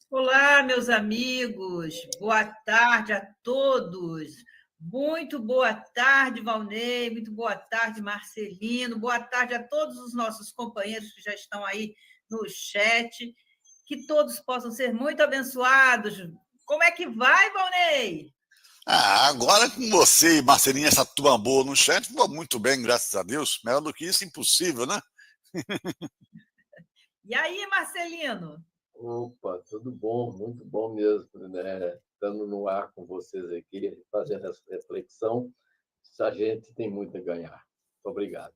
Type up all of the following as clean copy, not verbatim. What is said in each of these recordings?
Olá, meus amigos, boa tarde a todos. Muito boa tarde, Valnei, muito boa tarde, Marcelino, boa tarde a todos os nossos companheiros que já estão aí no chat, que todos possam ser muito abençoados. Como é que vai, Valnei? Agora com você e Marcelinha, essa turma boa no chat, vou muito bem, graças a Deus. Melhor do que isso, impossível, né? E aí, Marcelino? Opa, tudo bom, muito bom mesmo, né? Estando no ar com vocês aqui, fazendo essa reflexão, a gente tem muito a ganhar. Muito obrigado.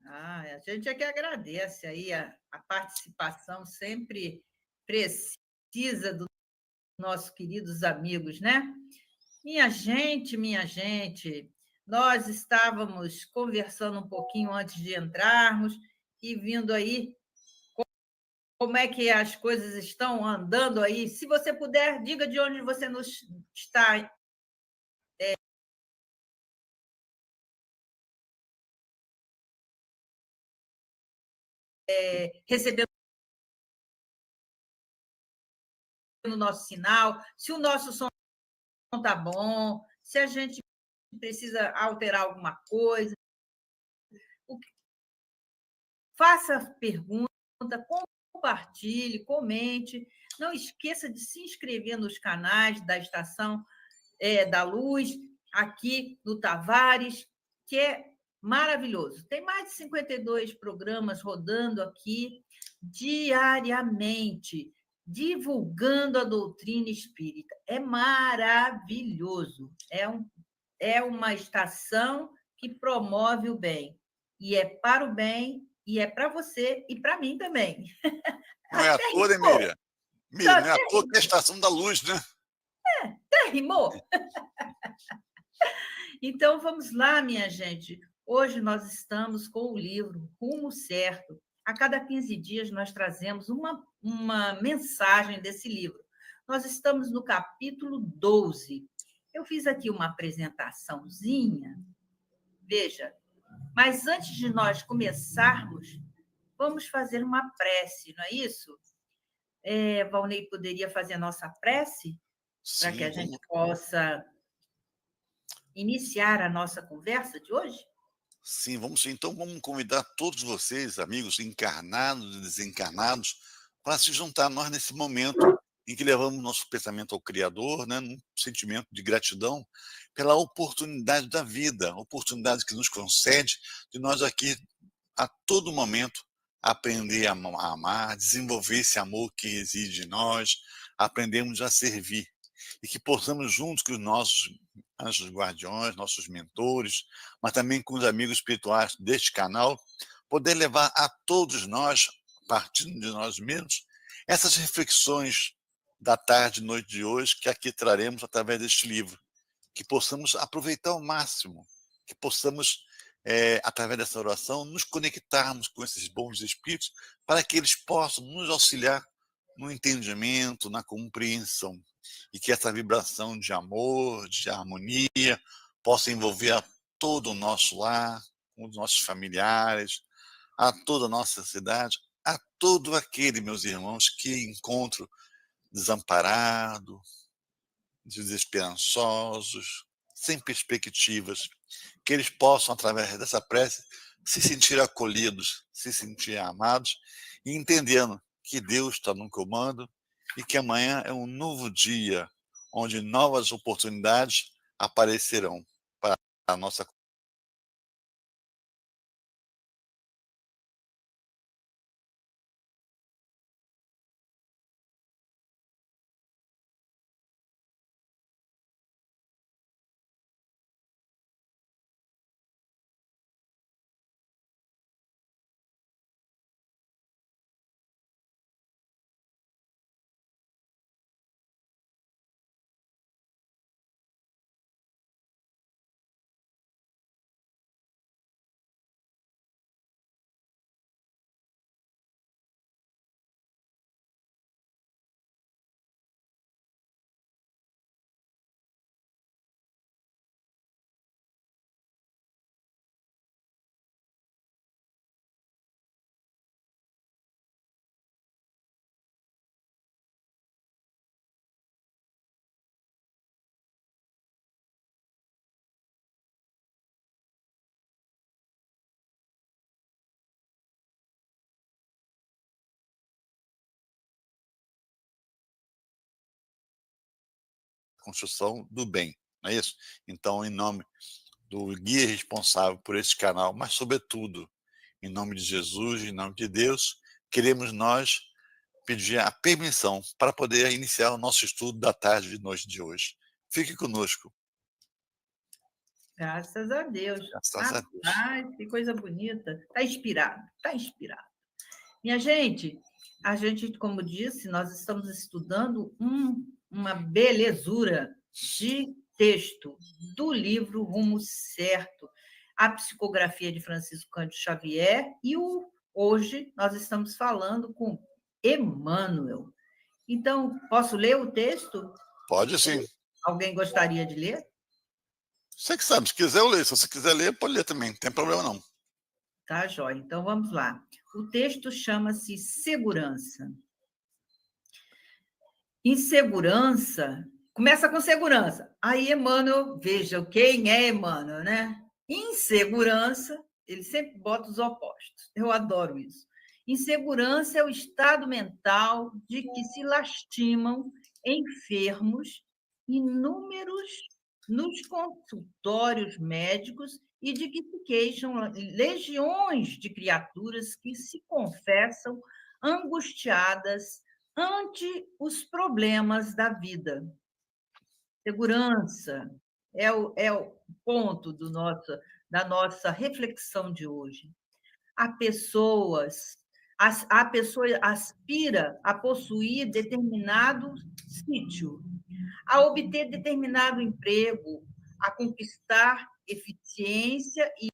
A gente é que agradece aí a participação sempre precisa dos nossos queridos amigos, né? Minha gente, nós estávamos conversando um pouquinho antes de entrarmos e vindo aí como é que as coisas estão andando aí. Se você puder, diga de onde você nos está recebendo o nosso sinal, se o nosso som está bom, se a gente precisa alterar alguma coisa. Faça pergunta, compartilhe, comente. Não esqueça de se inscrever nos canais da Estação da Luz, aqui no Tavares, que é maravilhoso. Tem mais de 52 programas rodando aqui diariamente, divulgando a doutrina espírita. É maravilhoso. É uma estação que promove o bem. E é para o bem, e é para você e para mim também. Não é à toa, né, Miriam? Miriam, não é à toa que é a Estação da Luz, né? Até rimou. Então, vamos lá, minha gente. Hoje nós estamos com o livro Rumo Certo. A cada 15 dias nós trazemos uma mensagem desse livro. Nós estamos no capítulo 12. Eu fiz aqui uma apresentaçãozinha, veja, mas antes de nós começarmos, vamos fazer uma prece, não é isso? Valnei poderia fazer a nossa prece para que a gente possa iniciar a nossa conversa de hoje? Sim, vamos. Então vamos convidar todos vocês, amigos encarnados e desencarnados, para se juntar a nós nesse momento em que levamos nosso pensamento ao Criador, né, num sentimento de gratidão pela oportunidade da vida, oportunidade que nos concede de nós aqui a todo momento aprender a amar, desenvolver esse amor que reside em nós, aprendemos a servir e que possamos juntos com os nossos anjos guardiões, nossos mentores, mas também com os amigos espirituais deste canal, poder levar a todos nós, partindo de nós mesmos, essas reflexões da tarde e noite de hoje que aqui traremos através deste livro, que possamos aproveitar ao máximo, que possamos, através dessa oração, nos conectarmos com esses bons espíritos para que eles possam nos auxiliar no entendimento, na compreensão, e que essa vibração de amor, de harmonia, possa envolver a todo o nosso lar, os nossos familiares, a toda a nossa cidade, a todo aquele, meus irmãos, que encontro desamparado, desesperançosos, sem perspectivas, que eles possam, através dessa prece, se sentir acolhidos, se sentir amados e entendendo que Deus está no comando e que amanhã é um novo dia, onde novas oportunidades aparecerão para a nossa construção do bem, não é isso? Então, em nome do guia responsável por esse canal, mas, sobretudo, em nome de Jesus, em nome de Deus, queremos nós pedir a permissão para poder iniciar o nosso estudo da tarde e noite de hoje. Fique conosco. Graças a Deus. Graças a Deus. Rapaz, que coisa bonita. Está inspirado, está inspirado. Minha gente, a gente, como disse, nós estamos estudando uma belezura de texto do livro Rumo Certo, a psicografia de Francisco Cândido Xavier, e hoje nós estamos falando com Emmanuel. Então, posso ler o texto? Pode sim. Alguém gostaria de ler? Você que sabe, se quiser eu leio. Se você quiser ler, pode ler também, não tem problema não. Tá, jóia. Então, vamos lá. O texto chama-se Segurança. Insegurança, começa com segurança. Aí, Emmanuel, veja quem é Emmanuel, né? Insegurança, ele sempre bota os opostos. Eu adoro isso. Insegurança é o estado mental de que se lastimam enfermos inúmeros nos consultórios médicos e de que se queixam legiões de criaturas que se confessam angustiadas ante os problemas da vida. Segurança é o ponto da nossa reflexão de hoje. A pessoa aspira a possuir determinado sítio, a obter determinado emprego, a conquistar eficiência e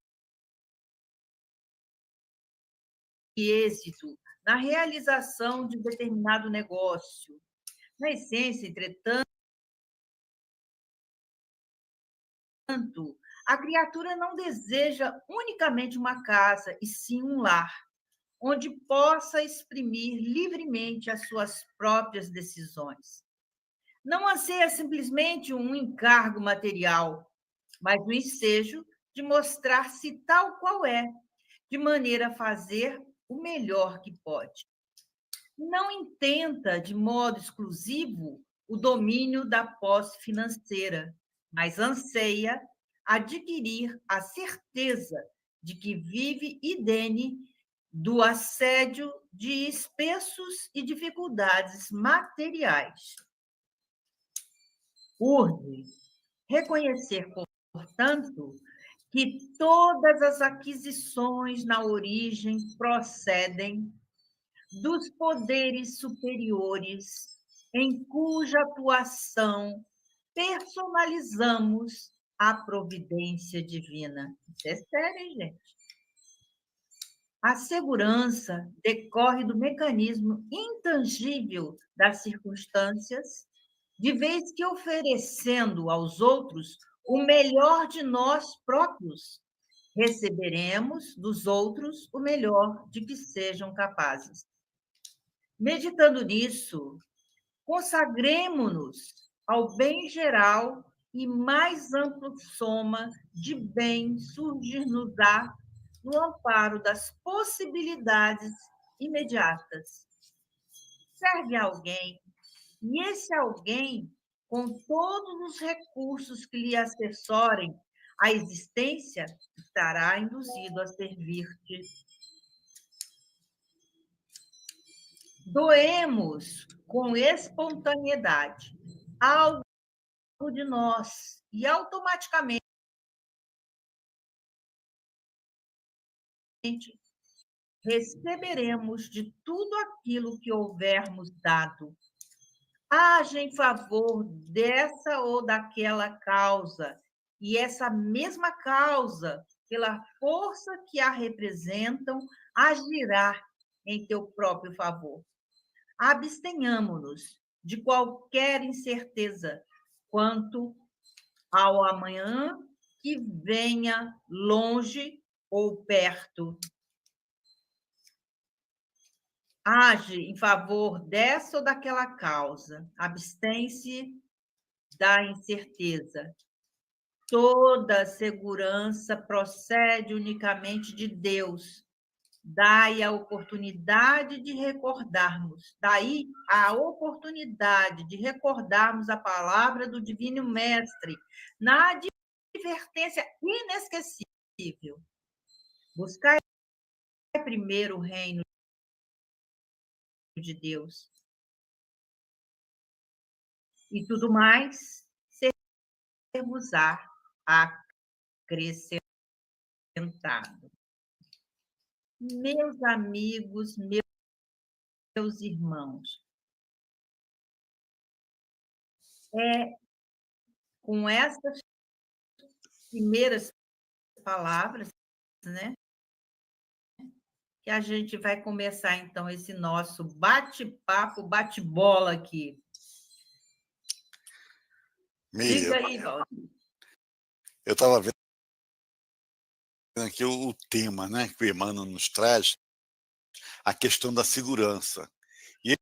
êxito na realização de determinado negócio. Na essência, entretanto, a criatura não deseja unicamente uma casa, e sim um lar, onde possa exprimir livremente as suas próprias decisões. Não anseia simplesmente um encargo material, mas o ensejo de mostrar-se tal qual é, de maneira a fazer o melhor que pode. Não intenta, de modo exclusivo, o domínio da posse financeira, mas anseia adquirir a certeza de que vive idene do assédio de espessos e dificuldades materiais. Urge reconhecer, portanto, que todas as aquisições na origem procedem dos poderes superiores, em cuja atuação personalizamos a providência divina. Isso é sério, hein, gente? A segurança decorre do mecanismo intangível das circunstâncias, de vez que oferecendo aos outros o melhor de nós próprios, receberemos dos outros o melhor de que sejam capazes. Meditando nisso, consagremo-nos ao bem geral e mais ampla soma de bem surgir-nos-á no amparo das possibilidades imediatas. Serve a alguém, e esse alguém, com todos os recursos que lhe assessorem a existência, estará induzido a servir-te. Doemos com espontaneidade algo de nós e automaticamente receberemos de tudo aquilo que houvermos dado. Haja em favor dessa ou daquela causa, e essa mesma causa, pela força que a representam, agirá em teu próprio favor. Abstenhamo-nos de qualquer incerteza quanto ao amanhã que venha longe ou perto. Age em favor dessa ou daquela causa. Abstém-se da incerteza. Toda segurança procede unicamente de Deus, Dai a oportunidade de recordarmos, daí a oportunidade de recordarmos a palavra do Divino Mestre na advertência inesquecível. Buscai primeiro o reino de Deus e tudo mais ser-vos-á acrescentado. Meus amigos, meus irmãos, é com essas primeiras palavras, né, que a gente vai começar, então, esse nosso bate-papo, bate-bola aqui. Miriam, Diga aí, Valdir. eu estava vendo aqui o tema, né, que o Emmanuel nos traz, a questão da segurança. E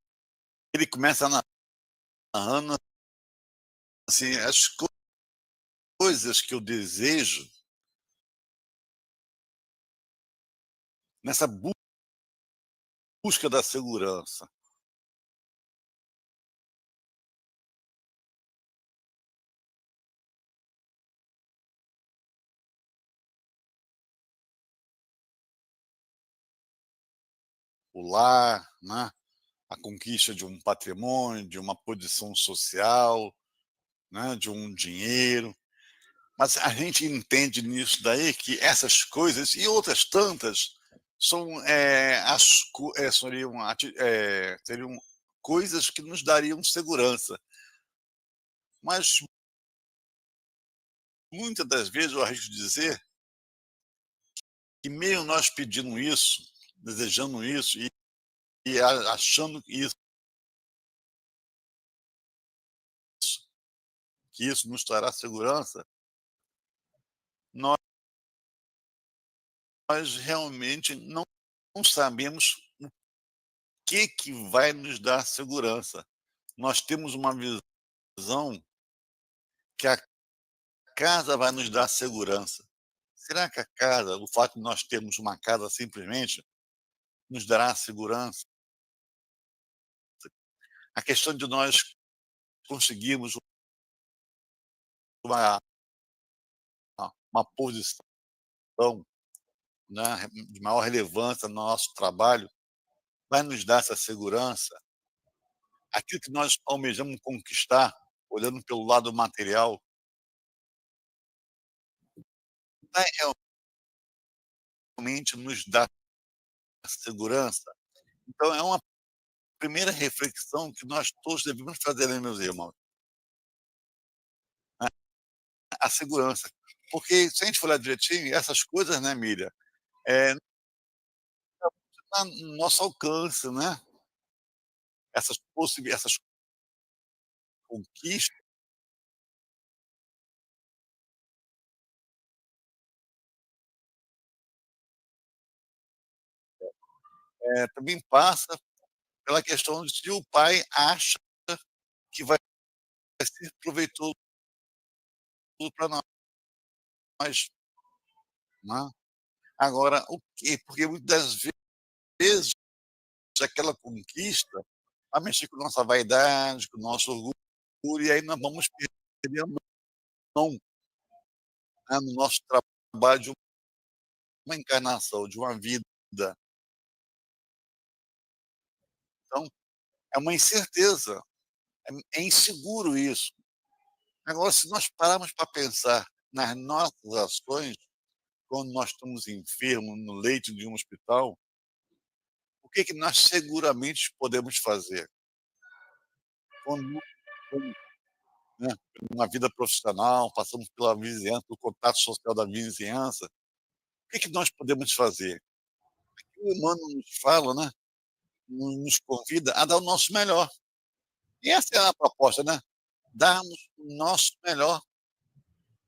ele começa narrando assim, as coisas que eu desejo nessa busca da segurança. O lar, né, a conquista de um patrimônio, de uma posição social, né, de um dinheiro. Mas a gente entende nisso daí que essas coisas e outras tantas são seriam coisas que nos dariam segurança. Mas muitas das vezes eu arrisco dizer que mesmo nós pedindo isso, desejando isso e achando que isso nos trará segurança, nós realmente não sabemos o que vai nos dar segurança. Nós temos uma visão que a casa vai nos dar segurança. Será que a casa, o fato de nós termos uma casa simplesmente, nos dará segurança? A questão de nós conseguirmos uma uma posição, né, de maior relevância no nosso trabalho, vai nos dar essa segurança? Aquilo que nós almejamos conquistar, olhando pelo lado material, vai realmente nos dar segurança? Então é uma primeira reflexão que nós todos devemos fazer, né, meus irmãos, né, a segurança. Porque se a gente for olhar direitinho, essas coisas, né, Miriam, tá no nosso alcance, né, essas conquistas, também passa pela questão de se o pai acha que vai ser proveitoso para nós, né. Agora o quê? Porque muitas das vezes aquela conquista vai mexer com nossa vaidade, com o nosso orgulho, e aí nós vamos perder a mão, né, no nosso trabalho de uma encarnação, de uma vida. Então, é uma incerteza, é inseguro isso. Agora, se nós pararmos para pensar nas nossas ações, quando nós estamos enfermos no leito de um hospital, o que nós seguramente podemos fazer? Quando, né, uma vida profissional, passamos pela vizinhança, pelo contato social da vizinhança, o que nós podemos fazer? O humano nos fala, né, nos convida a dar o nosso melhor. E essa é a proposta, né? Darmos o nosso melhor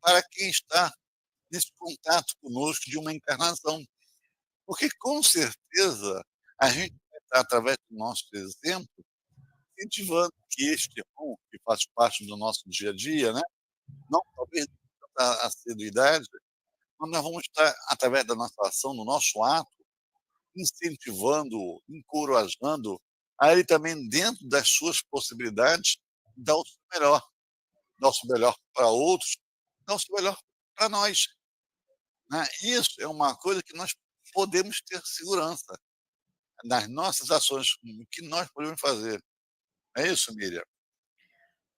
para quem está nesse contato conosco de uma encarnação. Porque, com certeza, a gente vai estar, através do nosso exemplo, incentivando que este irmão, que faz parte do nosso dia a dia, né, não talvez a assiduidade, mas nós vamos estar, através da nossa ação, no nosso ato, incentivando, encorajando a ele também, dentro das suas possibilidades, dar o seu melhor. Dar o seu melhor para outros, dar o seu melhor para nós, né. Isso é uma coisa que nós podemos ter segurança nas nossas ações, no que nós podemos fazer. É isso, Miriam?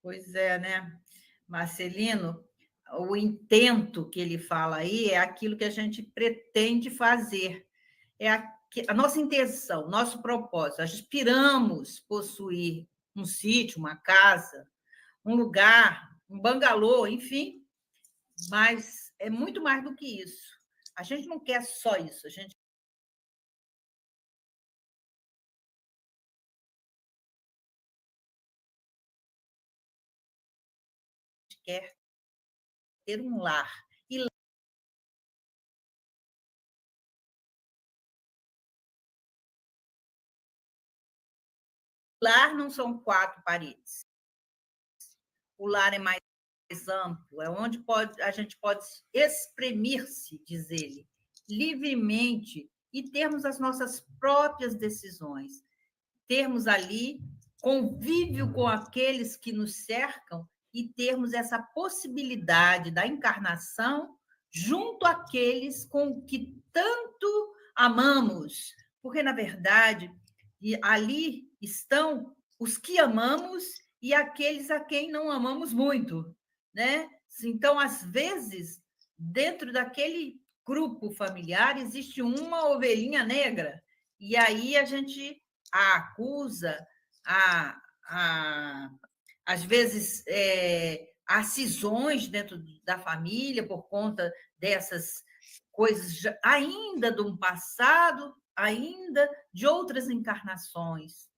Pois é, né, Marcelino? O intento que ele fala aí é aquilo que a gente pretende fazer, é a nossa intenção, nosso propósito. Aspiramos possuir um sítio, uma casa, um lugar, um bangalô, enfim, mas é muito mais do que isso. A gente não quer só isso, a gente quer ter um lar. E lar não são quatro paredes. O lar é mais amplo, é onde a gente pode exprimir-se, diz ele, livremente e termos as nossas próprias decisões. Termos ali convívio com aqueles que nos cercam e termos essa possibilidade da encarnação junto àqueles com que tanto amamos, porque, na verdade, ali estão os que amamos e aqueles a quem não amamos muito, né? Então, às vezes, dentro daquele grupo familiar, existe uma ovelhinha negra, e aí a gente a acusa, a às vezes, há cisões dentro da família por conta dessas coisas ainda de um passado, ainda de outras encarnações.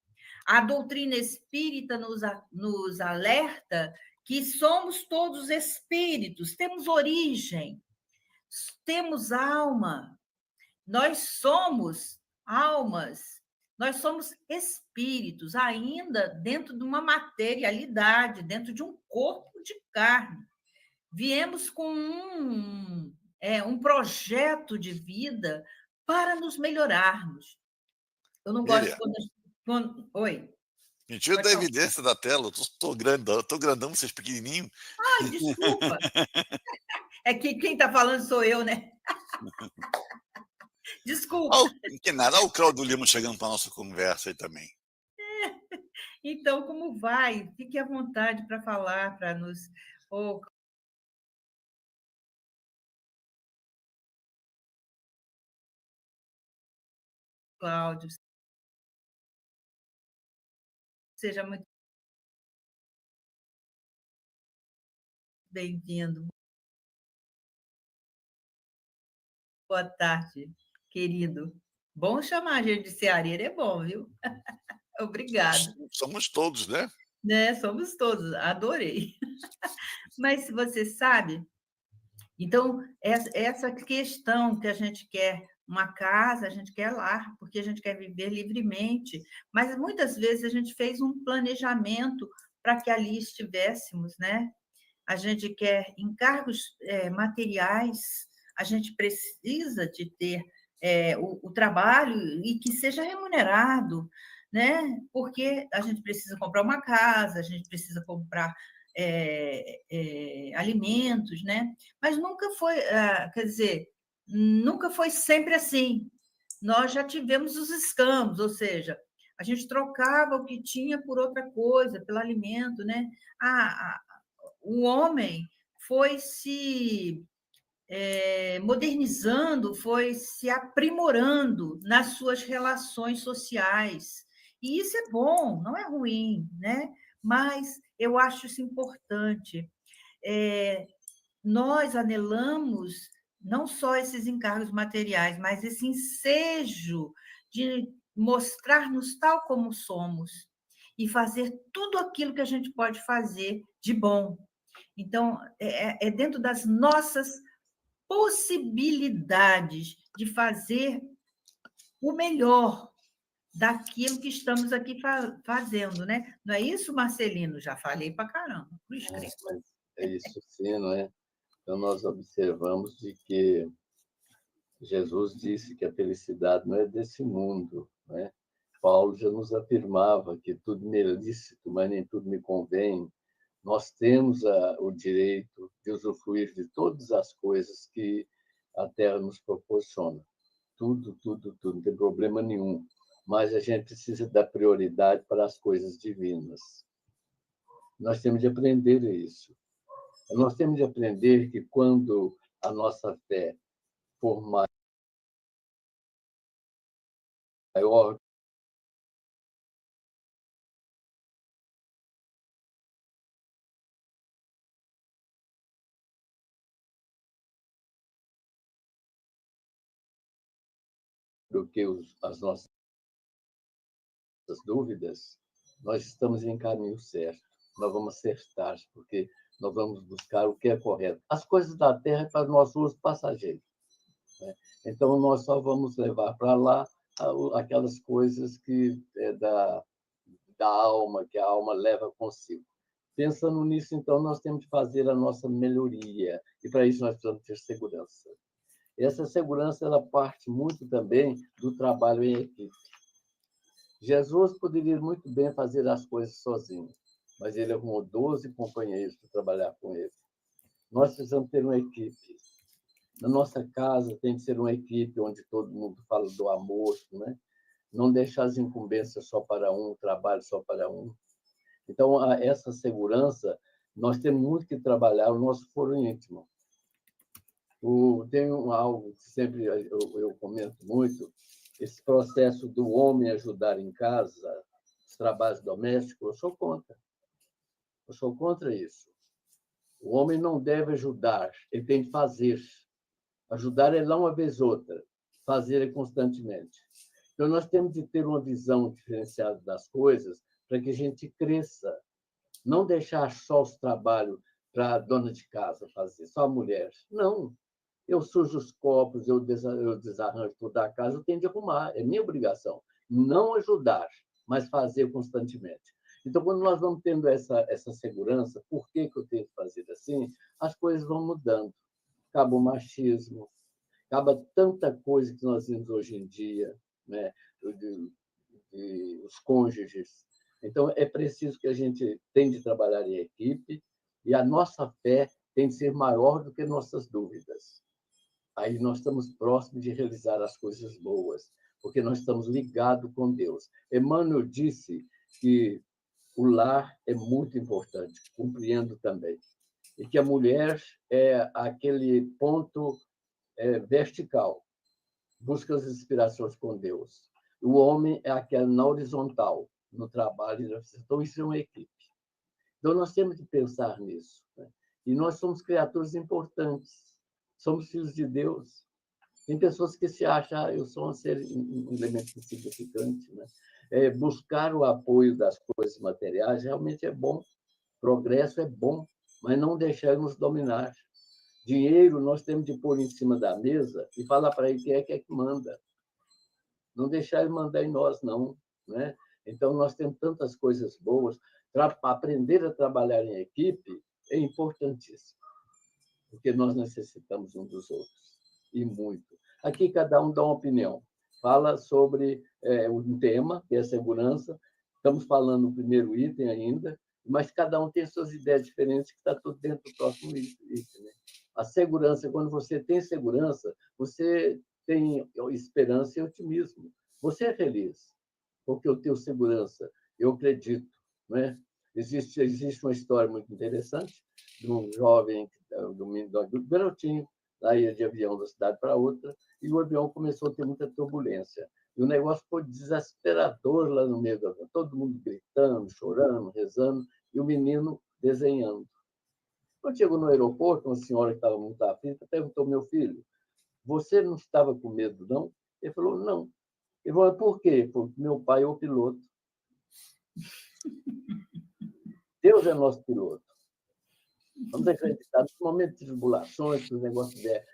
A doutrina espírita nos alerta que somos todos espíritos, temos origem, temos alma, nós somos almas, nós somos espíritos, ainda dentro de uma materialidade, dentro de um corpo de carne. Viemos com um projeto de vida para nos melhorarmos. Eu não gosto Miriam, Oi, me tira pode da falar. evidência da tela, eu tô grandão, vocês pequenininho. Ai, desculpa. É que quem está falando sou eu, né? Desculpa. Que nada, olha o Claudio Lima chegando para nossa conversa aí também. Então, como vai? Fique à vontade para falar, para nos. Ô, Cláudio, seja muito bem-vindo. Boa tarde, querido. Bom chamar a gente de ceareiro, é bom, viu? Obrigado. Somos todos, né? Né? Somos todos, adorei. Mas se você sabe, então, essa questão que a gente quer uma casa, a gente quer lar, porque a gente quer viver livremente, mas muitas vezes a gente fez um planejamento para que ali estivéssemos, né? A gente quer encargos materiais, a gente precisa de ter o trabalho e que seja remunerado, né? Porque a gente precisa comprar uma casa, a gente precisa comprar alimentos, né? Mas nunca foi, quer dizer, nunca foi sempre assim. Nós já tivemos os escambos, ou seja, a gente trocava o que tinha por outra coisa, pelo alimento, né? O homem foi se modernizando, foi se aprimorando nas suas relações sociais. E isso é bom, não é ruim, né? Mas eu acho isso importante. Nós anelamos não só esses encargos materiais, mas esse ensejo de mostrar-nos tal como somos e fazer tudo aquilo que a gente pode fazer de bom. Então, é dentro das nossas possibilidades de fazer o melhor daquilo que estamos aqui fazendo, né? Não é isso, Marcelino? Já falei para caramba, por escrito. Mas é isso sim, não é? Então, nós observamos de que Jesus disse que a felicidade não é desse mundo, né? Paulo já nos afirmava que tudo me é lícito, mas nem tudo me convém. Nós temos o direito de usufruir de todas as coisas que a Terra nos proporciona. Tudo, tudo, tudo, não tem problema nenhum. Mas a gente precisa dar prioridade para as coisas divinas. Nós temos de aprender isso. Nós temos de aprender que quando a nossa fé for maior do que as nossas dúvidas, nós estamos em caminho certo. Nós vamos acertar, porque nós vamos buscar o que é correto. As coisas da terra é para nosso uso passageiro, né? Então, nós só vamos levar para lá aquelas coisas que é da alma, que a alma leva consigo. Pensando nisso, então, nós temos de fazer a nossa melhoria, e para isso nós precisamos ter segurança. Essa segurança ela parte muito também do trabalho em equipe. Jesus poderia muito bem fazer as coisas sozinho, mas ele arrumou 12 companheiros para trabalhar com ele. Nós precisamos ter uma equipe. Na nossa casa tem que ser uma equipe onde todo mundo fala do amor, né? Não deixar as incumbências só para um, o trabalho só para um. Então, essa segurança, nós temos muito que trabalhar o nosso foro íntimo. Tem algo que sempre eu comento muito, esse processo do homem ajudar em casa, os trabalhos domésticos, eu sou contra. Eu sou contra isso. O homem não deve ajudar, ele tem que fazer. Ajudar é lá uma vez outra, fazer é constantemente. Então, nós temos de ter uma visão diferenciada das coisas para que a gente cresça. Não deixar só os trabalhos para a dona de casa fazer, só a mulher. Não. Eu sujo os copos, eu desarranjo toda a casa, eu tenho de arrumar, é minha obrigação. Não ajudar, mas fazer constantemente. Então, quando nós vamos tendo essa segurança, por que eu tenho que fazer assim? As coisas vão mudando. Acaba o machismo, acaba tanta coisa que nós vemos hoje em dia, né? Os cônjuges. Então, é preciso que a gente tenha de trabalhar em equipe e a nossa fé tem de ser maior do que nossas dúvidas. Aí nós estamos próximos de realizar as coisas boas, porque nós estamos ligados com Deus. Emmanuel disse que o lar é muito importante, compreendo também, e que a mulher é aquele ponto vertical, busca as inspirações com Deus. O homem é aquele na horizontal, no trabalho. Então, isso é uma equipe. Então, nós temos que pensar nisso, né? E nós somos criaturas importantes, somos filhos de Deus. Tem pessoas que se acham, eu sou um elemento insignificante, né? Buscar o apoio das coisas materiais realmente é bom, progresso é bom, mas não deixarmos dominar. Dinheiro nós temos de pôr em cima da mesa e falar para ele quem é que manda. Não deixar ele mandar em nós, não, né? Então, nós temos tantas coisas boas. Aprender a trabalhar em equipe é importantíssimo, porque nós necessitamos um dos outros, e muito. Aqui, cada um dá uma opinião. Fala sobre um tema, que é a segurança. Estamos falando no primeiro item ainda, mas cada um tem suas ideias diferentes, que está tudo dentro do próximo item, né? A segurança, quando você tem segurança, você tem esperança e otimismo. Você é feliz, porque eu tenho segurança, eu acredito, não é? Existe uma história muito interessante de um jovem, do garotinho, lá ia de avião da cidade para outra, e o avião começou a ter muita turbulência. E o negócio foi desesperador lá no meio do avião, todo mundo gritando, chorando, rezando, e o menino desenhando. Quando chegou no aeroporto, uma senhora que estava muito aflita perguntou: meu filho, você não estava com medo, não? Ele falou: não. Ele falou: por quê? Porque meu pai é o piloto. Deus é nosso piloto. Vamos acreditar nos momentos de tribulações, que o negócio é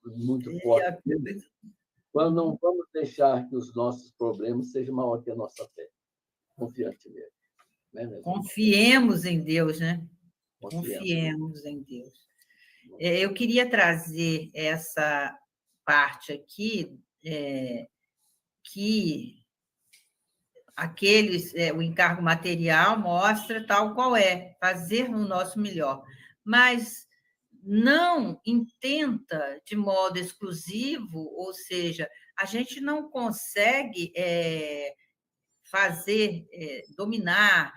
muito forte. Quando não vamos deixar que os nossos problemas sejam maior que a nossa fé. Confiante nele. Né, Confiemos em Deus, né? Confiemos em Deus. Eu queria trazer essa parte aqui, que o encargo material mostra tal qual é, fazer o nosso melhor, mas não intenta de modo exclusivo, ou seja, a gente não consegue fazer, dominar,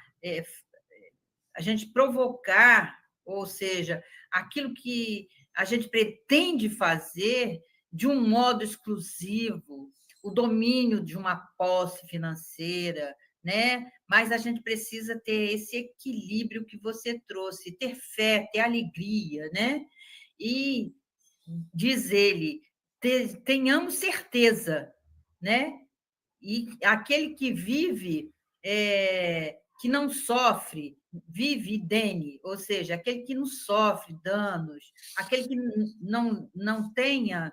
a gente provocar, ou seja, aquilo que a gente pretende fazer de um modo exclusivo, o domínio de uma posse financeira, né? Mas a gente precisa ter esse equilíbrio que você trouxe, ter fé, ter alegria, né? E, diz ele, tenhamos certeza, né? E aquele que vive, que não sofre, vive idene, ou seja, aquele que não sofre danos, aquele que não tenha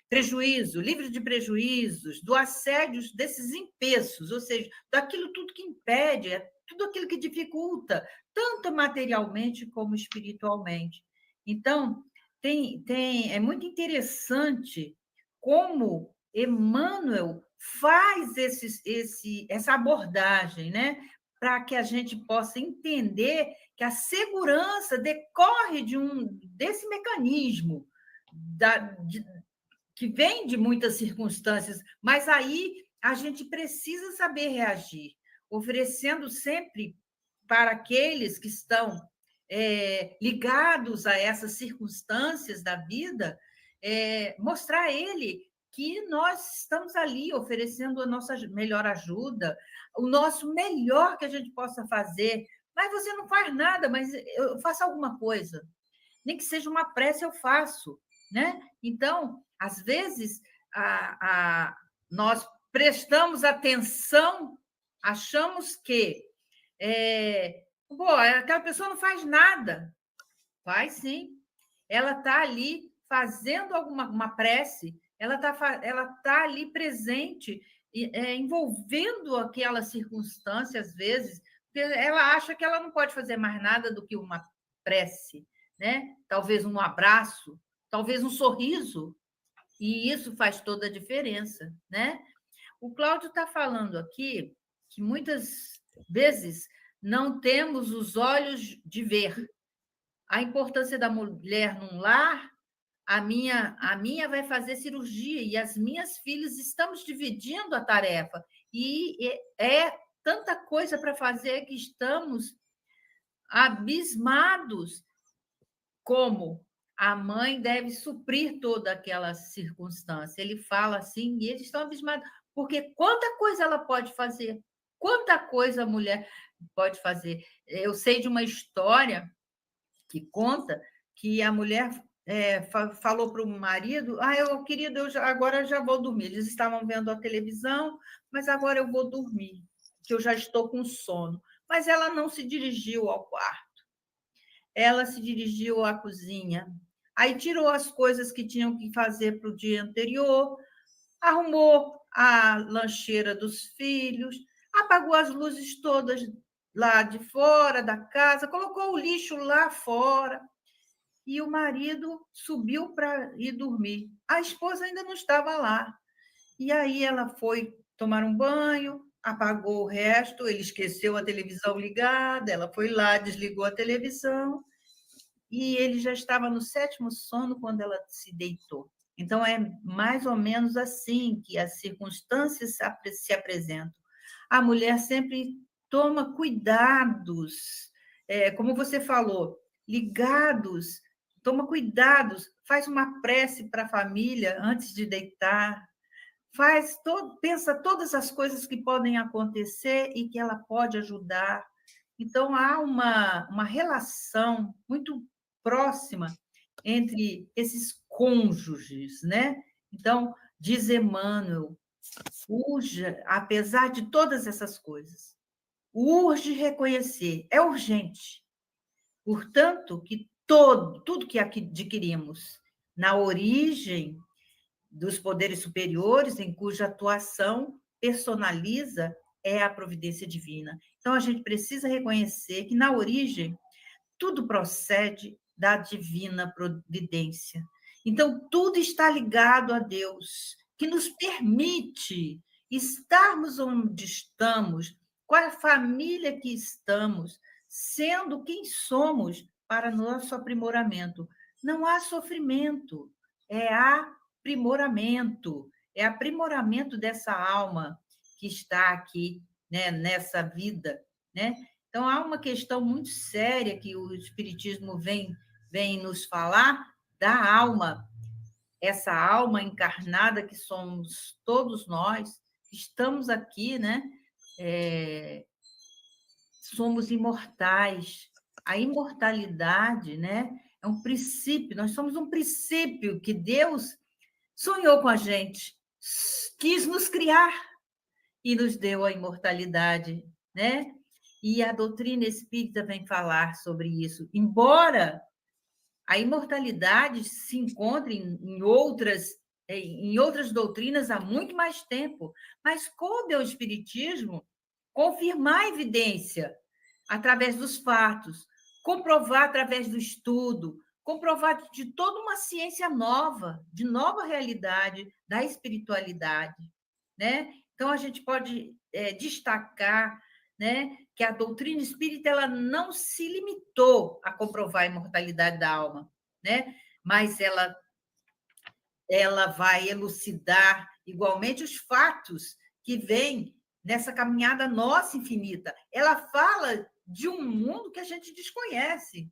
prejuízo, livre de prejuízos, do assédio desses empeços, ou seja, daquilo tudo que impede, tudo aquilo que dificulta, tanto materialmente como espiritualmente. Então, é muito interessante como Emmanuel faz essa abordagem, né? Para que a gente possa entender que a segurança decorre desse mecanismo que vem de muitas circunstâncias, mas aí a gente precisa saber reagir, oferecendo sempre para aqueles que estão ligados a essas circunstâncias da vida, mostrar a ele que nós estamos ali oferecendo a nossa melhor ajuda, o nosso melhor que a gente possa fazer. Mas você não faz nada, mas eu faço alguma coisa. Nem que seja uma prece, eu faço, né? Então, às vezes, nós prestamos atenção, achamos que aquela pessoa não faz nada. Faz sim. Ela está ali fazendo uma prece, ela tá ali presente, envolvendo aquela circunstância, às vezes, porque ela acha que ela não pode fazer mais nada do que uma prece, né? Talvez um abraço, talvez um sorriso, e isso faz toda a diferença, né? O Cláudio está falando aqui que muitas vezes não temos os olhos de ver a importância da mulher num lar. A minha vai fazer cirurgia e as minhas filhas estamos dividindo a tarefa. E é tanta coisa para fazer que estamos abismados como a mãe deve suprir toda aquela circunstância. Ele fala assim e eles estão abismados, porque quanta coisa ela pode fazer, quanta coisa a mulher pode fazer. Eu sei de uma história que conta que a mulher falou para o marido: querido, agora já vou dormir. Eles estavam vendo a televisão, mas agora eu vou dormir, que eu já estou com sono. Mas ela não se dirigiu ao quarto, ela se dirigiu à cozinha. Aí tirou as coisas que tinham que fazer para o dia anterior, arrumou a lancheira dos filhos, apagou as luzes todas lá de fora da casa, colocou o lixo lá fora, e o marido subiu para ir dormir. A esposa ainda não estava lá. E aí ela foi tomar um banho, apagou o resto, ele esqueceu a televisão ligada, ela foi lá, desligou a televisão, e ele já estava no 7º sono quando ela se deitou. Então, é mais ou menos assim que as circunstâncias se apresentam. A mulher sempre toma cuidados, como você falou, ligados, toma cuidados, faz uma prece para a família antes de deitar, pensa todas as coisas que podem acontecer e que ela pode ajudar. Então, há uma relação muito próxima entre esses cônjuges, né? Então, diz Emmanuel, apesar de todas essas coisas, urge reconhecer, é urgente. Portanto, que tudo que adquirimos na origem dos poderes superiores, em cuja atuação personaliza, é a providência divina. Então, a gente precisa reconhecer que, na origem, tudo procede da divina providência. Então, tudo está ligado a Deus, que nos permite estarmos onde estamos, com a família que estamos, sendo quem somos para nosso aprimoramento. Não há sofrimento, é aprimoramento. É aprimoramento dessa alma que está aqui, né, nessa vida, né? Então, há uma questão muito séria que o Espiritismo vem nos falar da alma, essa alma encarnada que somos todos nós, estamos aqui, né? Somos imortais. A imortalidade, né? É um princípio, nós somos um princípio que Deus sonhou com a gente, quis nos criar e nos deu a imortalidade, né? E a doutrina espírita vem falar sobre isso. Embora a imortalidade se encontre em outras doutrinas há muito mais tempo, mas coube ao espiritismo confirmar a evidência através dos fatos, comprovar através do estudo, comprovar de toda uma ciência nova, de nova realidade da espiritualidade, né? Então a gente pode destacar, né, que a doutrina espírita ela não se limitou a comprovar a imortalidade da alma, né? Mas ela vai elucidar igualmente os fatos que vêm nessa caminhada nossa infinita. Ela fala de um mundo que a gente desconhece,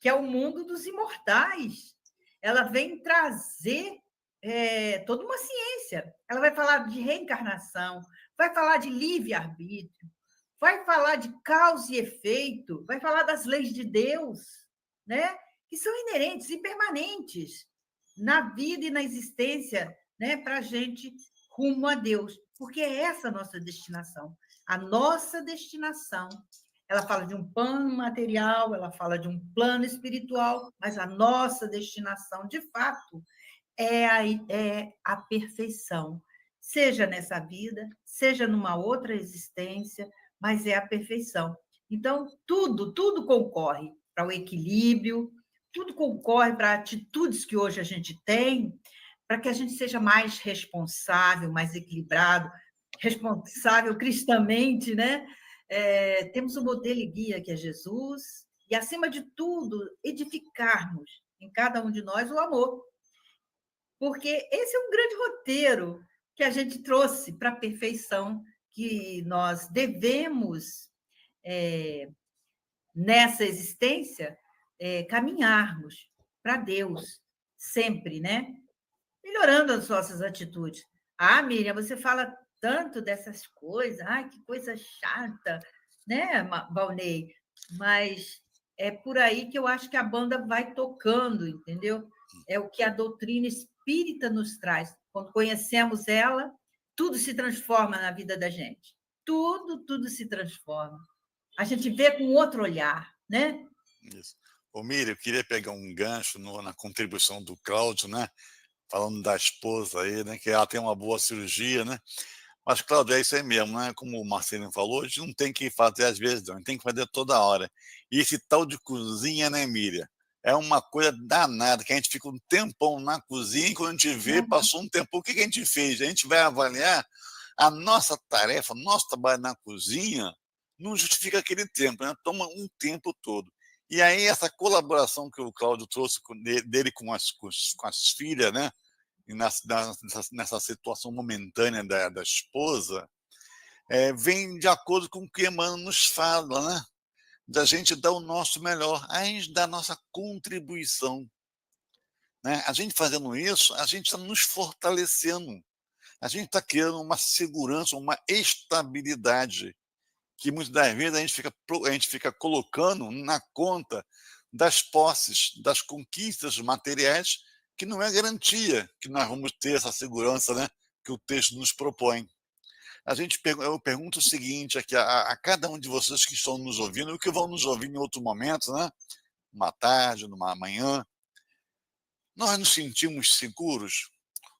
que é o mundo dos imortais. Ela vem trazer toda uma ciência. Ela vai falar de reencarnação, vai falar de livre-arbítrio, vai falar de causa e efeito, vai falar das leis de Deus, né? Que são inerentes e permanentes na vida e na existência, né? Para a gente rumo a Deus, porque é essa a nossa destinação. A nossa destinação. Ela fala de um plano material, ela fala de um plano espiritual, mas a nossa destinação, de fato, é a perfeição, seja nessa vida, seja numa outra existência, mas é a perfeição. Então, tudo concorre para o equilíbrio, tudo concorre para atitudes que hoje a gente tem, para que a gente seja mais responsável, mais equilibrado, responsável cristamente, né? Temos um modelo e guia que é Jesus, e, acima de tudo, edificarmos em cada um de nós o amor. Porque esse é um grande roteiro que a gente trouxe para a perfeição que nós devemos, nessa existência, caminharmos para Deus, sempre, né? Melhorando as nossas atitudes. Ah, Miriam, você fala tanto dessas coisas, ai, que coisa chata, né, Valnei? Mas é por aí que eu acho que a banda vai tocando, entendeu? É o que a doutrina espírita nos traz. Quando conhecemos ela, tudo se transforma na vida da gente. Tudo se transforma. A gente vê com outro olhar, né? Isso. Ô, Miriam, eu queria pegar um gancho na contribuição do Cláudio, né? Falando da esposa aí, né? Que ela tem uma boa cirurgia, né? Mas, Cláudio, é isso aí mesmo, né? Como o Marcelino falou, a gente não tem que fazer às vezes, não, a gente tem que fazer toda hora. E esse tal de cozinha, né, Miriam? É uma coisa danada, que a gente fica um tempão na cozinha e quando a gente vê, passou um tempo, o que a gente fez? A gente vai avaliar a nossa tarefa, nosso trabalho na cozinha, não justifica aquele tempo, né? Toma um tempo todo. E aí essa colaboração que o Cláudio trouxe dele com as filhas, né? E nessa situação momentânea da esposa, vem de acordo com o que Emmanuel nos fala, né? Da gente dar o nosso melhor, a gente dar a nossa contribuição. Né? A gente fazendo isso, a gente está nos fortalecendo. A gente está criando uma segurança, uma estabilidade, que muitas das vezes a gente fica colocando na conta das posses, das conquistas materiais, que não é garantia que nós vamos ter essa segurança, né, que o texto nos propõe. Eu pergunto o seguinte aqui a cada um de vocês que estão nos ouvindo, e que vão nos ouvir em outro momento, né, uma tarde, numa manhã, nós nos sentimos seguros?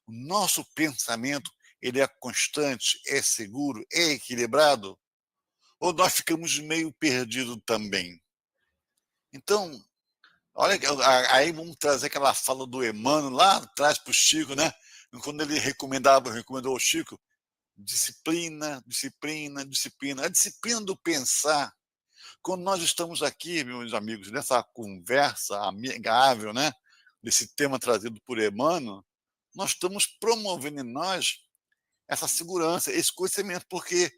O nosso pensamento ele é constante, é seguro, é equilibrado? Ou nós ficamos meio perdidos também? Então, Olha, aí vamos trazer aquela fala do Emmanuel lá atrás para o Chico, né? Quando ele recomendou ao Chico, disciplina, disciplina, disciplina. A disciplina do pensar. Quando nós estamos aqui, meus amigos, nessa conversa amigável, né? Desse tema trazido por Emmanuel, nós estamos promovendo em nós essa segurança, esse conhecimento, porque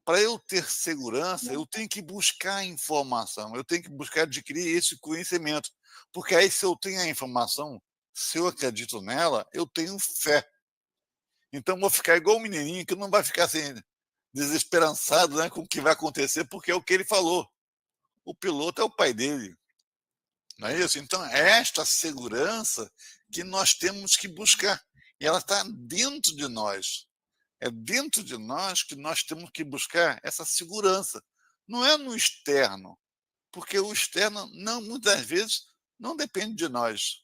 para eu ter segurança, eu tenho que buscar informação, eu tenho que buscar adquirir esse conhecimento, porque aí se eu tenho a informação, se eu acredito nela, eu tenho fé. Então eu vou ficar igual o menininho que não vai ficar assim, desesperançado, né, com o que vai acontecer, porque é o que ele falou. O piloto é o pai dele, não é isso? Então é esta segurança que nós temos que buscar, e ela está dentro de nós. É dentro de nós que nós temos que buscar essa segurança. Não é no externo, porque o externo, não, muitas vezes, não depende de nós.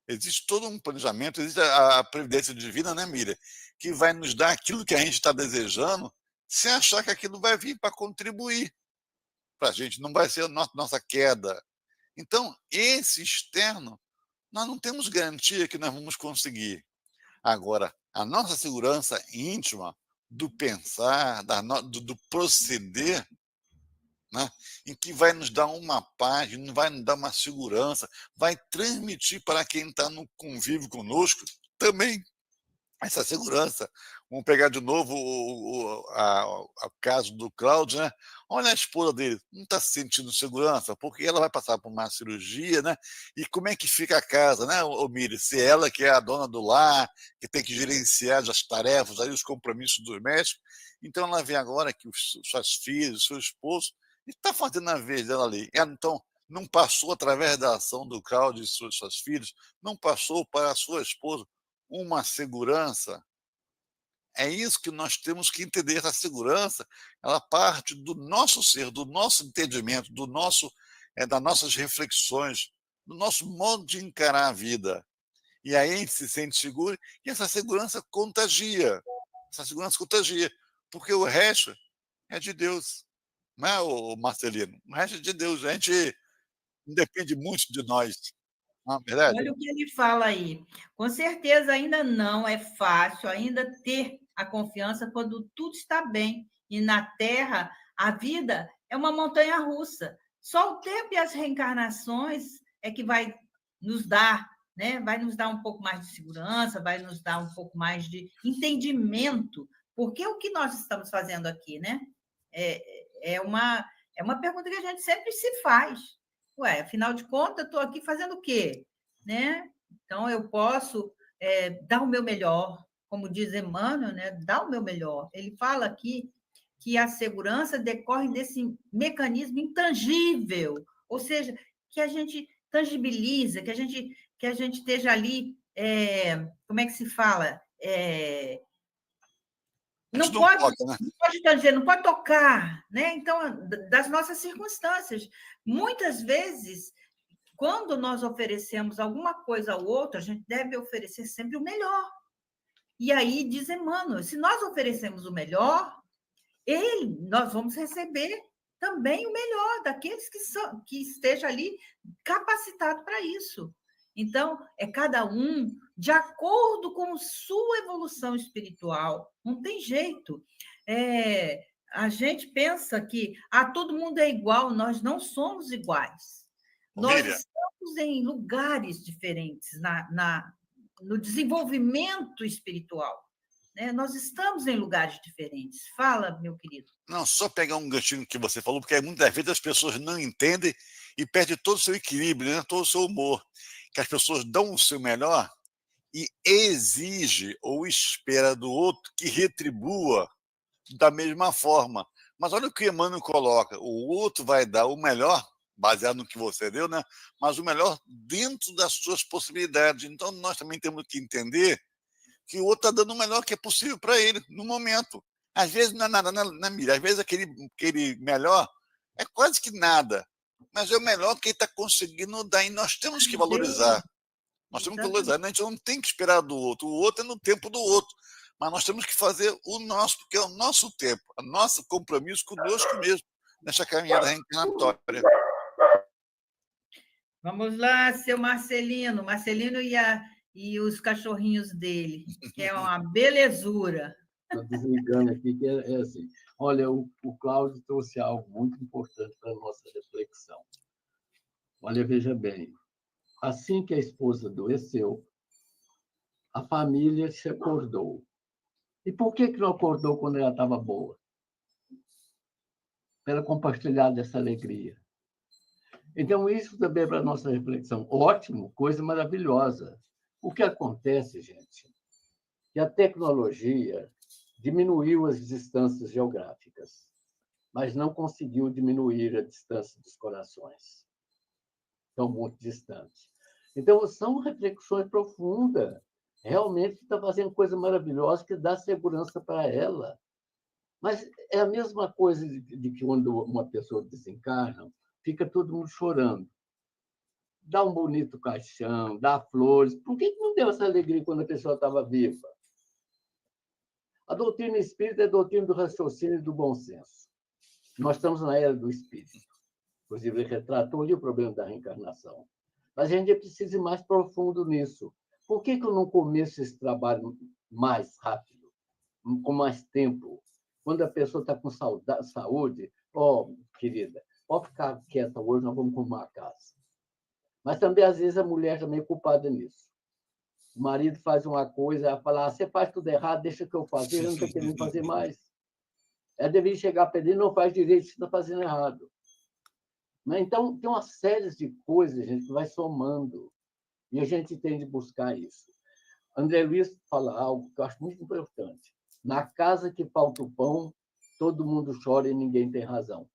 Existe todo um planejamento, existe a previdência divina, né, Miriam? Que vai nos dar aquilo que a gente está desejando, sem achar que aquilo vai vir para contribuir para a gente, não vai ser a nossa queda. Então, esse externo, nós não temos garantia que nós vamos conseguir. Agora, a nossa segurança íntima do pensar, do proceder, né, em que vai nos dar uma paz, vai nos dar uma segurança, vai transmitir para quem está no convívio conosco também essa segurança. Vamos pegar de novo o caso do Cláudio, né? Olha a esposa dele, não está se sentindo segurança, porque ela vai passar por uma cirurgia, né? E como é que fica a casa, né, Miri? Se ela que é a dona do lar, que tem que gerenciar as tarefas, aí os compromissos dos médicos, então ela vê agora que suas filhas, o seu esposo, está fazendo a vez dela ali. Então, não passou através da ação do Cláudio e suas filhas, não passou para a sua esposa uma segurança. É isso que nós temos que entender. Essa segurança, ela parte do nosso ser, do nosso entendimento, das nossas reflexões, do nosso modo de encarar a vida. E aí a gente se sente seguro e essa segurança contagia. Essa segurança contagia, porque o resto é de Deus, não é, o Marcelino? O resto é de Deus. A gente não depende muito de nós, não é verdade? Olha o que ele fala aí. Com certeza ainda não é fácil ainda ter a confiança quando tudo está bem. E na Terra, a vida é uma montanha russa. Só o tempo e as reencarnações é que vai nos dar, né? Vai nos dar um pouco mais de segurança, vai nos dar um pouco mais de entendimento. Porque o que nós estamos fazendo aqui, né? É uma pergunta que a gente sempre se faz. Ué, afinal de contas, estou aqui fazendo o quê? Né? Então, eu posso dar o meu melhor, como diz Emmanuel, né? Dar o meu melhor. Ele fala aqui que a segurança decorre desse mecanismo intangível, ou seja, que a gente tangibiliza, que a gente esteja ali, como é que se fala? Não pode, Toca, né? não pode tanger, não pode tocar, né? Então, das nossas circunstâncias. Muitas vezes, quando nós oferecemos alguma coisa ao outro, a gente deve oferecer sempre o melhor. E aí diz Emmanuel, se nós oferecemos o melhor, nós vamos receber também o melhor daqueles que esteja ali capacitado para isso. Então, é cada um de acordo com sua evolução espiritual. Não tem jeito. A gente pensa que todo mundo é igual, nós não somos iguais. Nós Miriam, estamos em lugares diferentes no desenvolvimento espiritual. Né? Nós estamos em lugares diferentes. Fala, meu querido. não, só pegar um ganchinho que você falou, porque muitas vezes as pessoas não entendem e perdem todo o seu equilíbrio, né? Todo o seu humor. Que as pessoas dão o seu melhor e exige ou espera do outro que retribua da mesma forma. Mas olha o que Emmanuel coloca: o outro vai dar o melhor, baseado no que você deu, né? Mas o melhor dentro das suas possibilidades. Então nós também temos que entender que o outro está dando o melhor que é possível para ele, no momento. Às vezes não é nada na mira, às vezes aquele melhor é quase que nada, mas é o melhor que ele está conseguindo dar, e nós temos que valorizar. Nós temos que valorizar, a gente não tem que esperar do outro, o outro é no tempo do outro, mas nós temos que fazer o nosso, porque é o nosso tempo, o nosso compromisso conosco mesmo, nessa caminhada reencarnatória. Vamos lá, seu Marcelino. Marcelino e os cachorrinhos dele, que é uma belezura. Estou desligando aqui, que é assim. Olha, o Cláudio trouxe algo muito importante para a nossa reflexão. Olha, veja bem, assim que a esposa adoeceu, a família se acordou. E por que não acordou quando ela estava boa? Para compartilhar dessa alegria. Então, isso também é para a nossa reflexão. Ótimo, coisa maravilhosa. O que acontece, gente, que a tecnologia diminuiu as distâncias geográficas, mas não conseguiu diminuir a distância dos corações. Estão muito distantes. Então, são reflexões profundas. Realmente está fazendo coisa maravilhosa que dá segurança para ela. Mas é a mesma coisa de que quando uma pessoa desencarna, fica todo mundo chorando. Dá um bonito caixão, dá flores. Por que não deu essa alegria quando a pessoa estava viva? A doutrina espírita é a doutrina do raciocínio e do bom senso. Nós estamos na era do espírito. Inclusive, ele retratou ali o problema da reencarnação. Mas a gente precisa ir mais profundo nisso. Por que eu não começo esse trabalho mais rápido, com mais tempo? Quando a pessoa está com saúde, querida, pode ficar quieta hoje, nós vamos arrumar a casa. Mas também, às vezes, a mulher também é culpada nisso. O marido faz uma coisa, ela fala, você faz tudo errado, deixa que eu fazer, eu não estou querendo fazer mais. Ela deveria chegar para ele, não faz direito, você está fazendo errado. Então, tem uma série de coisas, gente, que vai somando. E a gente tem de buscar isso. André Luiz fala algo que eu acho muito importante. Na casa que falta o pão, todo mundo chora e ninguém tem razão.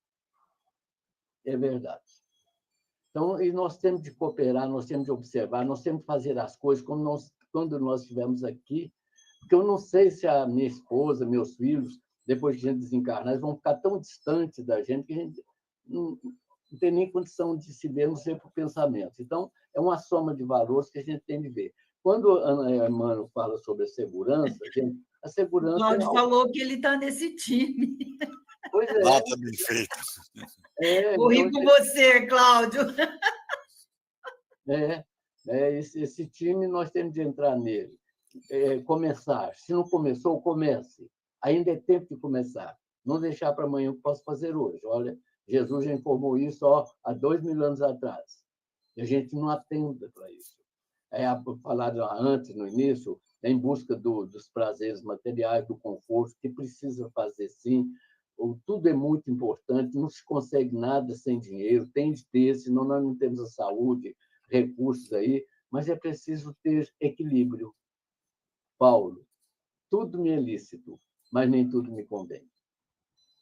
É verdade. Então, e nós temos de cooperar, nós temos de observar, nós temos de fazer as coisas quando nós estivermos aqui, porque eu não sei se a minha esposa, meus filhos, depois de a gente desencarnar, eles vão ficar tão distantes da gente que a gente não tem nem condição de se ver, não sei por pensamento. Então, é uma soma de valores que a gente tem de ver. Quando a Ana Emmanuel fala sobre a segurança, gente, a segurança... O Cláudio falou que ele está nesse time. Pois é. Lá está bem feito. Vou rir com você, Cláudio. Esse time, nós temos de entrar nele. Começar. Se não começou, comece. Ainda é tempo de começar. Não deixar para amanhã o que posso fazer hoje. Olha, Jesus já informou isso há 2000 anos atrás. E a gente não atenda para isso. Falado antes, no início, em busca dos prazeres materiais, do conforto, que precisa fazer sim. Tudo é muito importante, não se consegue nada sem dinheiro, tem de ter, senão nós não temos a saúde, recursos aí, mas é preciso ter equilíbrio. Paulo, tudo me é lícito, mas nem tudo me convém.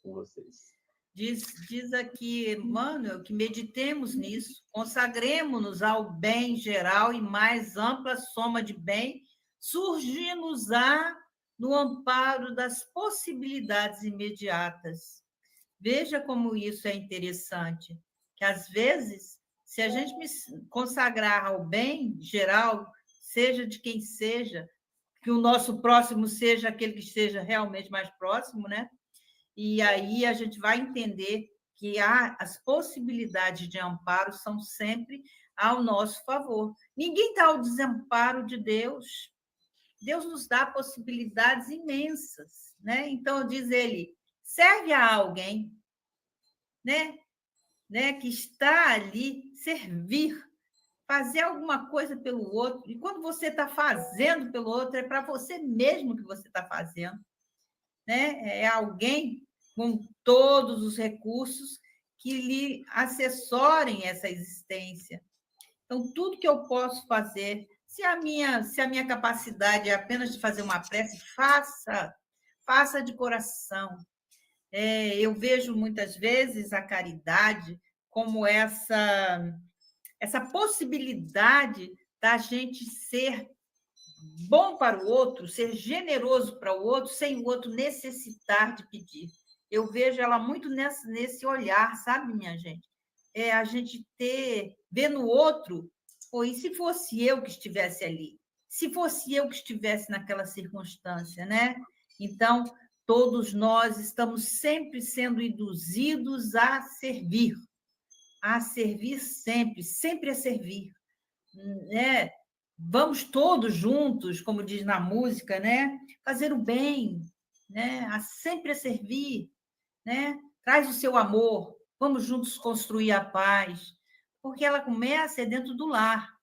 Com vocês. Diz aqui, Emmanuel, que meditemos nisso, consagremos-nos ao bem geral e mais ampla soma de bem, surgir-nos-á no amparo das possibilidades imediatas. Veja como isso é interessante, que às vezes, se a gente consagrar ao bem geral, seja de quem seja, que o nosso próximo seja aquele que esteja realmente mais próximo, né? E aí a gente vai entender que as possibilidades de amparo são sempre ao nosso favor. Ninguém está ao desamparo de Deus. Deus nos dá possibilidades imensas, né? Então, diz ele, serve a alguém, né? Que está ali, servir, fazer alguma coisa pelo outro. E quando você está fazendo pelo outro, é para você mesmo que você está fazendo, né? É alguém com todos os recursos que lhe assessorem essa existência. Então, tudo que eu posso fazer, se a minha capacidade é apenas de fazer uma prece, faça de coração. Eu vejo muitas vezes a caridade como essa possibilidade da gente ser bom para o outro, ser generoso para o outro, sem o outro necessitar de pedir. Eu vejo ela muito nesse olhar, sabe, minha gente? A gente ver no outro, e se fosse eu que estivesse ali? Se fosse eu que estivesse naquela circunstância, né? Então, todos nós estamos sempre sendo induzidos a servir, a servir sempre, sempre a servir, né? Vamos todos juntos, como diz na música, né? Fazer o bem, né? Sempre a servir, né? Traz o seu amor, vamos juntos construir a paz, porque ela começa dentro do lar.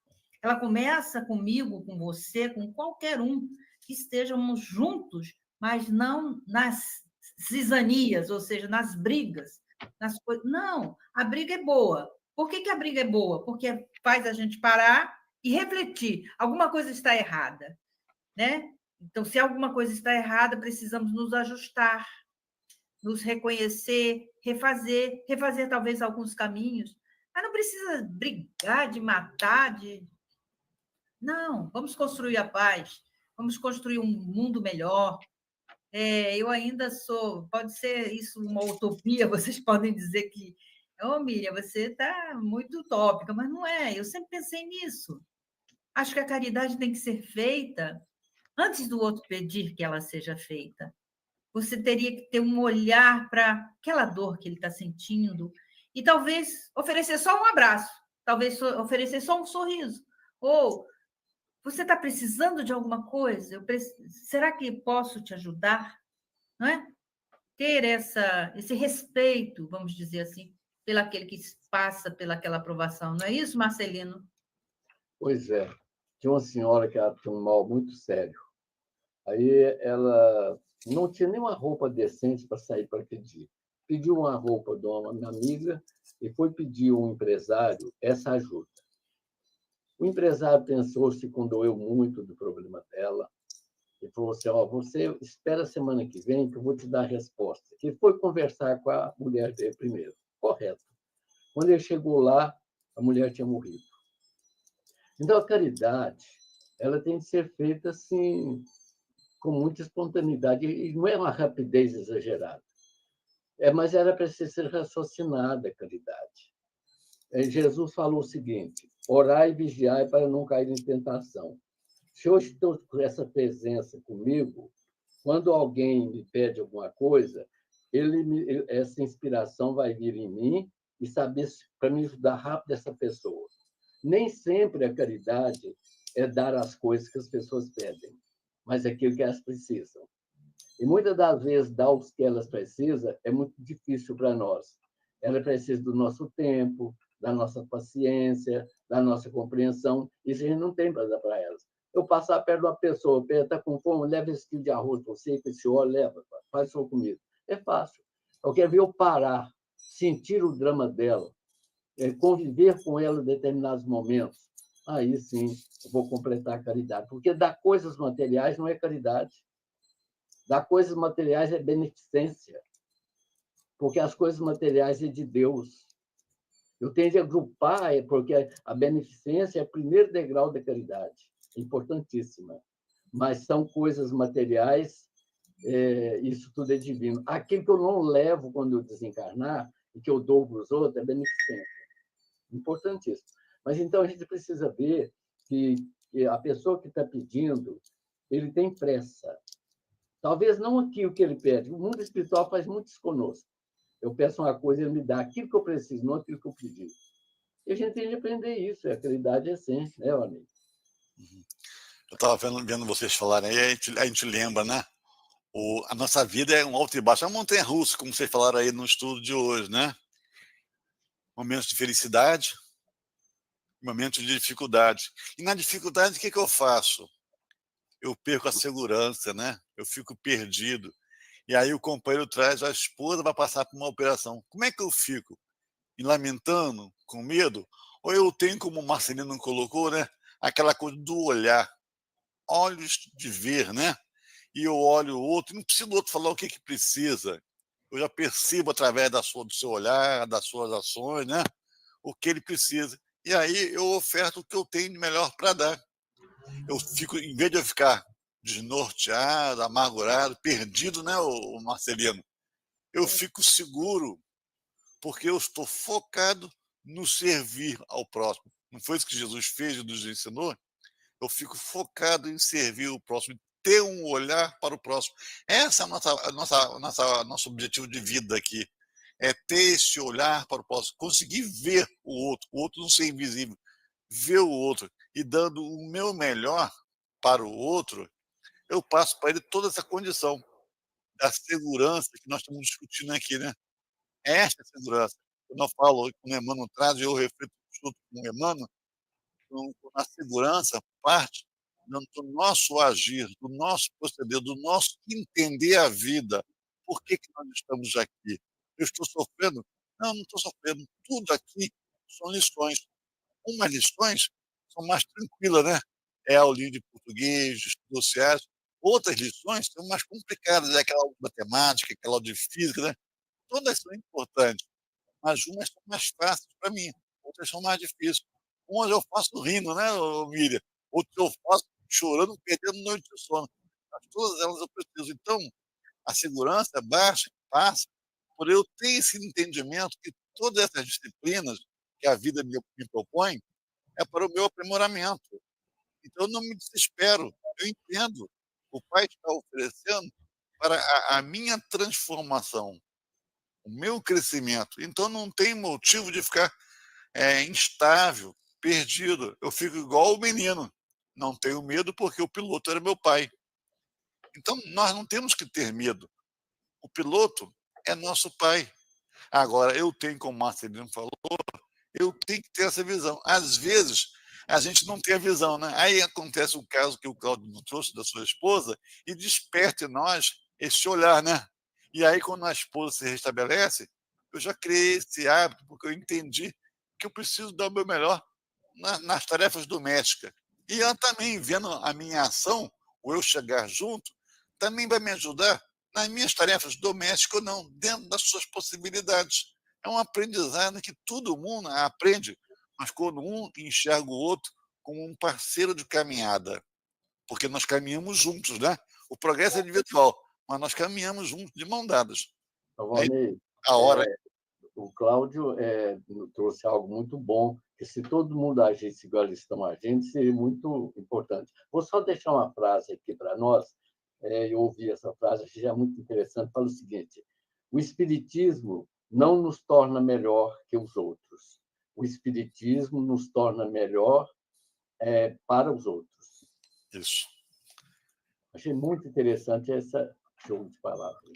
Ela começa comigo, com você, com qualquer um que estejamos juntos, mas não nas cisanias, ou seja, nas brigas, nas coisas. Não, a briga é boa. Por que a briga é boa? Porque faz a gente parar e refletir. Alguma coisa está errada, né? Então, se alguma coisa está errada, precisamos nos ajustar, nos reconhecer, refazer talvez alguns caminhos. Mas não precisa brigar, de matar, de. Não, vamos construir a paz, vamos construir um mundo melhor. Eu ainda sou, pode ser isso uma utopia, vocês podem dizer que, Miriam, você está muito utópica, mas não é, eu sempre pensei nisso. Acho que a caridade tem que ser feita antes do outro pedir que ela seja feita. Você teria que ter um olhar para aquela dor que ele está sentindo e talvez oferecer só um abraço, talvez oferecer só um sorriso. Ou você está precisando de alguma coisa? Será que posso te ajudar? Não é? Ter esse respeito, vamos dizer assim, pelaquele que passa pelaquela aprovação. Não é isso, Marcelino? Pois é. Tinha uma senhora que tinha um mal muito sério. Aí ela não tinha nenhuma roupa decente para sair para pedir. Pediu uma roupa de uma amiga e foi pedir a um empresário essa ajuda. O empresário pensou, se condoeu muito do problema dela e falou assim: você espera a semana que vem que eu vou te dar a resposta. E foi conversar com a mulher dele primeiro. Correto. Quando ele chegou lá, a mulher tinha morrido. Então, a caridade ela tem que ser feita assim, com muita espontaneidade, e não é uma rapidez exagerada. Mas era preciso ser raciocinada a caridade. Jesus falou o seguinte: orai e vigiai para não cair em tentação. Se eu estou com essa presença comigo, quando alguém me pede alguma coisa, essa inspiração vai vir em mim e saber para me ajudar rápido essa pessoa. Nem sempre a caridade é dar as coisas que as pessoas pedem, mas aquilo que elas precisam. E muitas das vezes dar o que elas precisam é muito difícil para nós. Ela precisa do nosso tempo, da nossa paciência, da nossa compreensão. Isso a gente não tem para dar para elas. Eu passar perto de uma pessoa, está com fome, leva esse quilo de arroz para você, que esse óleo leva, faz sua comida. É fácil. Eu quero ver eu parar, sentir o drama dela, conviver com ela em determinados momentos. Aí sim, eu vou completar a caridade. Porque dar coisas materiais não é caridade. Dar coisas materiais é beneficência. Porque as coisas materiais é de Deus. Eu tenho de agrupar, porque a beneficência é o primeiro degrau da caridade, importantíssima. Mas são coisas materiais, isso tudo é divino. Aquilo que eu não levo quando eu desencarnar, e que eu dou para os outros, é beneficência. Importantíssimo. Mas então a gente precisa ver que a pessoa que está pedindo, ele tem pressa. Talvez não aquilo que ele pede. O mundo espiritual faz muito isso conosco. Eu peço uma coisa, ele me dá aquilo que eu preciso, não aquilo que eu pedi. E a gente tem de aprender isso, a caridade é assim, né, amigo? Eu estava vendo vocês falarem aí, a gente lembra, né? A nossa vida é um alto e baixo, é uma montanha-russa, como vocês falaram aí no estudo de hoje, né? Momentos de felicidade, momentos de dificuldade. E na dificuldade, o que eu faço? Eu perco a segurança, né? Eu fico perdido. E aí o companheiro traz, a esposa vai passar por uma operação. Como é que eu fico? Me lamentando, com medo? Ou eu tenho, como o Marcelino colocou, né? Aquela coisa do olhar, olhos de ver, né? E eu olho o outro, não preciso do outro falar o que precisa. Eu já percebo através do seu olhar, das suas ações, né? O que ele precisa. E aí eu oferto o que eu tenho de melhor para dar. Eu fico, em vez de eu ficar desnorteado, amargurado, perdido, né, o Marcelino? Eu fico seguro, porque eu estou focado no servir ao próximo. Não foi isso que Jesus fez e nos ensinou? Eu fico focado em servir o próximo, ter um olhar para o próximo. Esse é nosso objetivo de vida aqui. é ter esse olhar para o próximo, conseguir ver o outro não ser invisível, ver o outro e dando o meu melhor para o outro, eu passo para ele toda essa condição da segurança que nós estamos discutindo aqui, né. Esta segurança, quando eu falo, quando o Emmanuel traz, eu reflito junto com o Emmanuel, a segurança parte do nosso agir, do nosso proceder, do nosso entender a vida. Por que que nós estamos aqui? Eu estou sofrendo? Não, não estou sofrendo. Tudo aqui são lições. Umas lições são mais tranquilas, né? É a aulinha de português, de estudos sociais. Outras lições são mais complicadas, é aquela aula de matemática, aquela aula de física, né? Todas são importantes, mas umas são mais fáceis para mim, outras são mais difíceis. Umas eu faço rindo, né, Miriam, outras eu faço chorando, perdendo noite de sono. Mas todas elas eu preciso. Então, a segurança passa por eu ter esse entendimento que todas essas disciplinas que a vida me propõe é para o meu aprimoramento. Então eu não me desespero, eu entendo. O Pai está oferecendo para a minha transformação, o meu crescimento. Então não tem motivo de ficar instável, perdido. Eu fico igual o menino. Não tenho medo porque o piloto era meu pai. Então nós não temos que ter medo. O piloto é nosso pai. Agora, eu tenho, como o Marcelino falou, eu tenho que ter essa visão. Às vezes, a gente não tem a visão, né? Aí acontece o caso que o Claudio trouxe da sua esposa e desperta em nós esse olhar, né? E aí, quando a esposa se restabelece, eu já criei esse hábito, porque eu entendi que eu preciso dar o meu melhor nas tarefas domésticas. E ela também, vendo a minha ação, o eu chegar junto, também vai me ajudar nas minhas tarefas domésticas ou não, dentro das suas possibilidades. É um aprendizado que todo mundo aprende, mas quando um enxerga o outro como um parceiro de caminhada, porque nós caminhamos juntos, né? O progresso é individual, mas nós caminhamos juntos, de mão dadas. Aí, Valnei, a hora. o Cláudio trouxe algo muito bom, que se todo mundo agisse igual eles estão agindo, seria muito importante. Vou só deixar uma frase aqui para nós. Eu ouvi essa frase, achei já muito interessante. Fala o seguinte: o Espiritismo não nos torna melhor que os outros. O Espiritismo nos torna melhor para os outros. Isso. Achei muito interessante essa jogo de palavras.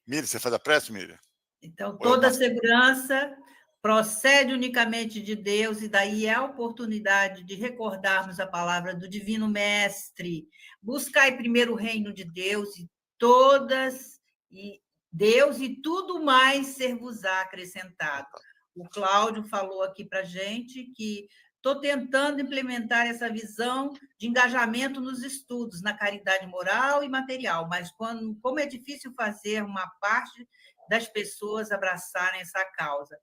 Miriam, você faz a prece, Miriam? Então, toda segurança procede unicamente de Deus, e daí é a oportunidade de recordarmos a palavra do Divino Mestre. Buscai primeiro o reino de Deus Deus e tudo mais ser-vos-á acrescentado. O Cláudio falou aqui para a gente que estou tentando implementar essa visão de engajamento nos estudos, na caridade moral e material, mas como é difícil fazer uma parte das pessoas abraçarem essa causa.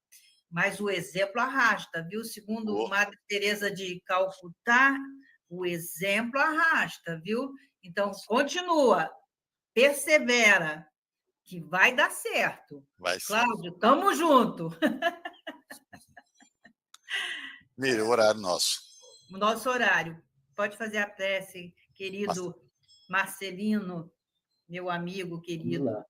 Mas o exemplo arrasta, viu? Segundo Madre Teresa de Calcutá, o exemplo arrasta, viu? Então, continua, persevera, que vai dar certo. Vai sim. Cláudio, tamo junto. Miriam, o horário nosso. O nosso horário. Pode fazer a prece, querido Marcelino, meu amigo querido. Vamos lá.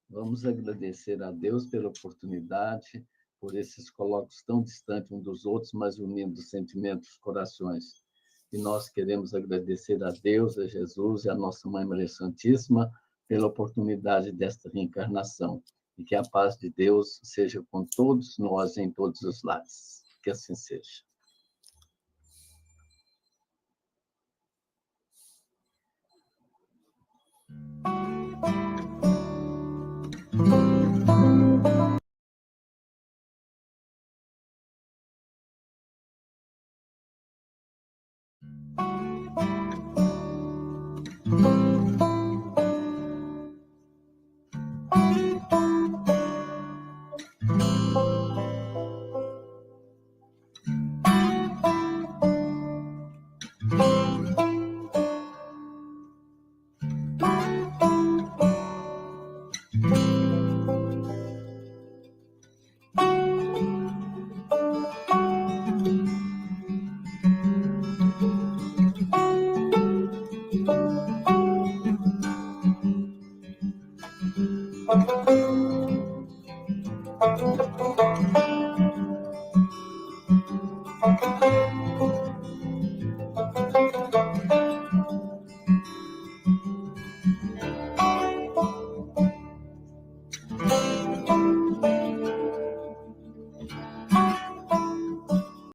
Vamos agradecer a Deus pela oportunidade, por esses colóquios tão distantes uns dos outros, mas unindo os sentimentos, os corações. E nós queremos agradecer a Deus, a Jesus e a nossa Mãe Maria Santíssima pela oportunidade desta reencarnação. E que a paz de Deus seja com todos nós em todos os lares. Que assim seja.